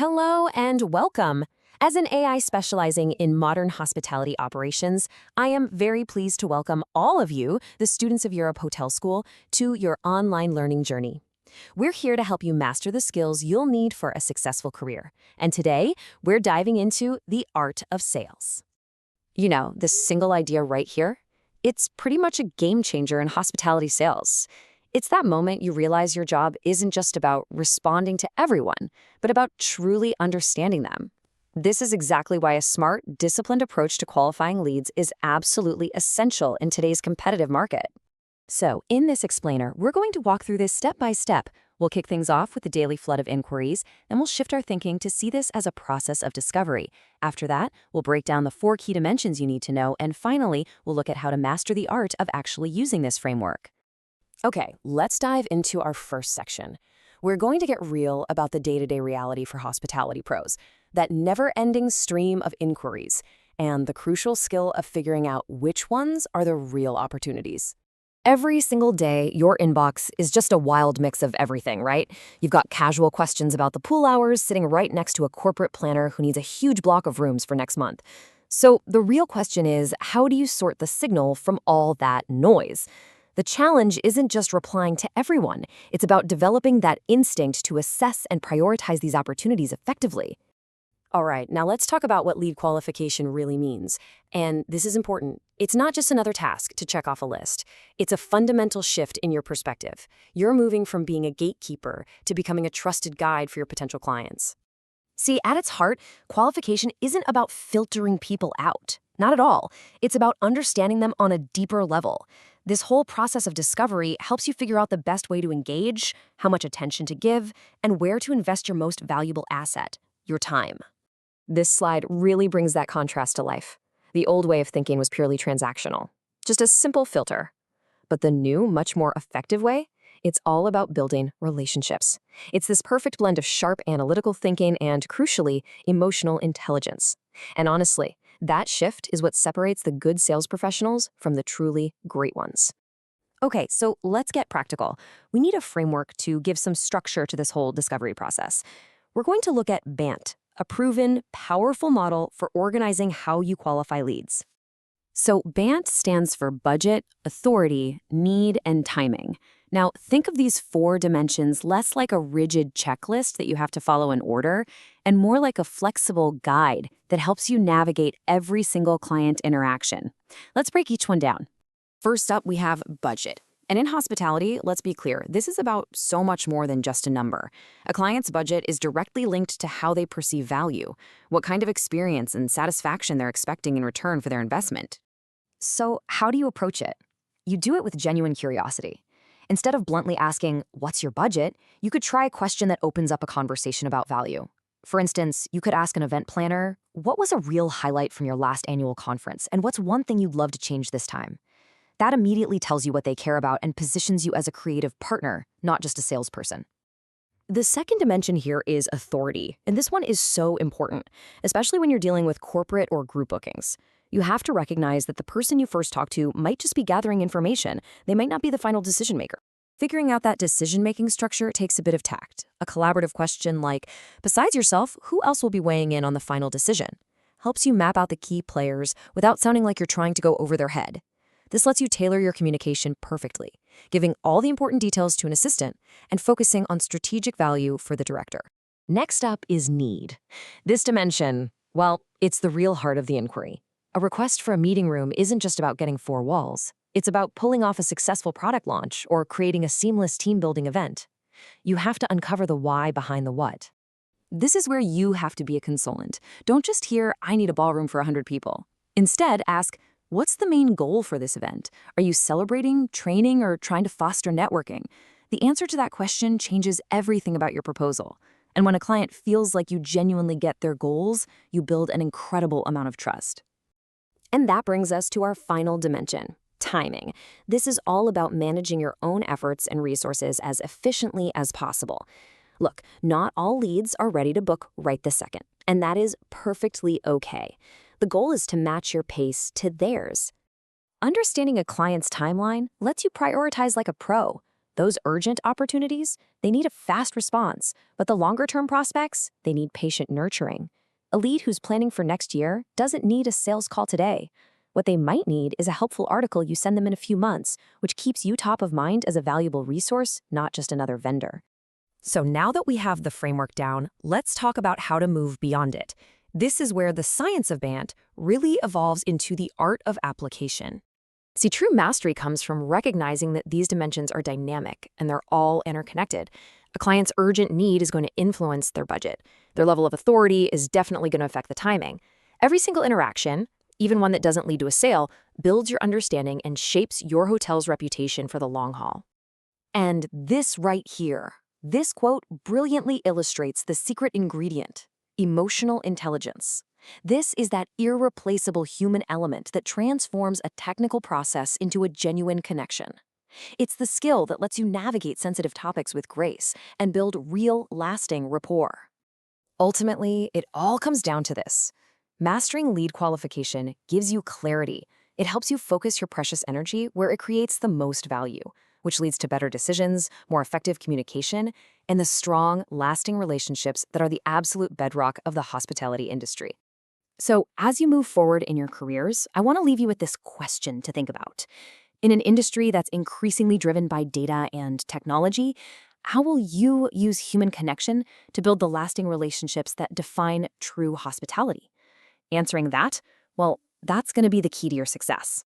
Hello and welcome. As an AI specializing in modern hospitality operations, I am very pleased to welcome all of you, the students of Europe Hotel School, to your online learning journey. We're here to help you master the skills you'll need for a successful career. And today, we're diving into the art of sales. This single idea right here, it's pretty much a game changer in hospitality sales. It's that moment you realize your job isn't just about responding to everyone, but about truly understanding them. This is exactly why a smart, disciplined approach to qualifying leads is absolutely essential in today's competitive market. So, in this explainer, we're going to walk through this step by step. We'll kick things off with the daily flood of inquiries, then we'll shift our thinking to see this as a process of discovery. After that, we'll break down the 4 key dimensions you need to know, and finally, we'll look at how to master the art of actually using this framework. Okay, let's dive into our first section. We're going to get real about the day-to-day reality for hospitality pros, that never-ending stream of inquiries, and the crucial skill of figuring out which ones are the real opportunities. Every single day, your inbox is just a wild mix of everything, right? You've got casual questions about the pool hours sitting right next to a corporate planner who needs a huge block of rooms for next month. So the real question is, how do you sort the signal from all that noise? The challenge isn't just replying to everyone. It's about developing that instinct to assess and prioritize these opportunities effectively. All right, now let's talk about what lead qualification really means. And this is important. It's not just another task to check off a list. It's a fundamental shift in your perspective. You're moving from being a gatekeeper to becoming a trusted guide for your potential clients. See, at its heart, qualification isn't about filtering people out. Not at all. It's about understanding them on a deeper level. This whole process of discovery helps you figure out the best way to engage, how much attention to give, and where to invest your most valuable asset, your time. This slide really brings that contrast to life. The old way of thinking was purely transactional, just a simple filter. But the new, much more effective way, it's all about building relationships. It's this perfect blend of sharp analytical thinking and, crucially, emotional intelligence. And honestly, that shift is what separates the good sales professionals from the truly great ones. Okay, so let's get practical. We need a framework to give some structure to this whole discovery process. We're going to look at BANT, a proven, powerful model for organizing how you qualify leads. So BANT stands for budget, authority, need, and timing. Now, think of these 4 dimensions less like a rigid checklist that you have to follow in order, and more like a flexible guide that helps you navigate every single client interaction. Let's break each one down. First up, we have budget. And in hospitality, let's be clear, this is about so much more than just a number. A client's budget is directly linked to how they perceive value, what kind of experience and satisfaction they're expecting in return for their investment. So how do you approach it? You do it with genuine curiosity. Instead of bluntly asking, "What's your budget?" you could try a question that opens up a conversation about value. For instance, you could ask an event planner, "What was a real highlight from your last annual conference, and what's one thing you'd love to change this time?" That immediately tells you what they care about and positions you as a creative partner, not just a salesperson. The second dimension here is authority, and this one is so important, especially when you're dealing with corporate or group bookings. You have to recognize that the person you first talk to might just be gathering information. They might not be the final decision maker. Figuring out that decision-making structure takes a bit of tact. A collaborative question like, "Besides yourself, who else will be weighing in on the final decision?" helps you map out the key players without sounding like you're trying to go over their head. This lets you tailor your communication perfectly, giving all the important details to an assistant and focusing on strategic value for the director. Next up is need. This dimension, well, it's the real heart of the inquiry. A request for a meeting room isn't just about getting 4 walls. It's about pulling off a successful product launch or creating a seamless team-building event. You have to uncover the why behind the what. This is where you have to be a consultant. Don't just hear, "I need a ballroom for 100 people." Instead, ask, "What's the main goal for this event? Are you celebrating, training, or trying to foster networking?" The answer to that question changes everything about your proposal. And when a client feels like you genuinely get their goals, you build an incredible amount of trust. And that brings us to our final dimension, timing. This is all about managing your own efforts and resources as efficiently as possible. Look, not all leads are ready to book right this second, and that is perfectly okay. The goal is to match your pace to theirs. Understanding a client's timeline lets you prioritize like a pro. Those urgent opportunities, they need a fast response, but the longer-term prospects, they need patient nurturing. A lead who's planning for next year doesn't need a sales call today. What they might need is a helpful article you send them in a few months, which keeps you top of mind as a valuable resource, not just another vendor. So now that we have the framework down, let's talk about how to move beyond it. This is where the science of BANT really evolves into the art of application. See, true mastery comes from recognizing that these dimensions are dynamic and they're all interconnected. A client's urgent need is going to influence their budget. Their level of authority is definitely going to affect the timing. Every single interaction, even one that doesn't lead to a sale, builds your understanding and shapes your hotel's reputation for the long haul. And this right here, this quote brilliantly illustrates the secret ingredient: emotional intelligence. This is that irreplaceable human element that transforms a technical process into a genuine connection. It's the skill that lets you navigate sensitive topics with grace and build real, lasting rapport. Ultimately, it all comes down to this. Mastering lead qualification gives you clarity. It helps you focus your precious energy where it creates the most value, which leads to better decisions, more effective communication, and the strong, lasting relationships that are the absolute bedrock of the hospitality industry. So, as you move forward in your careers, I want to leave you with this question to think about. In an industry that's increasingly driven by data and technology, how will you use human connection to build the lasting relationships that define true hospitality? Answering that, well, that's going to be the key to your success.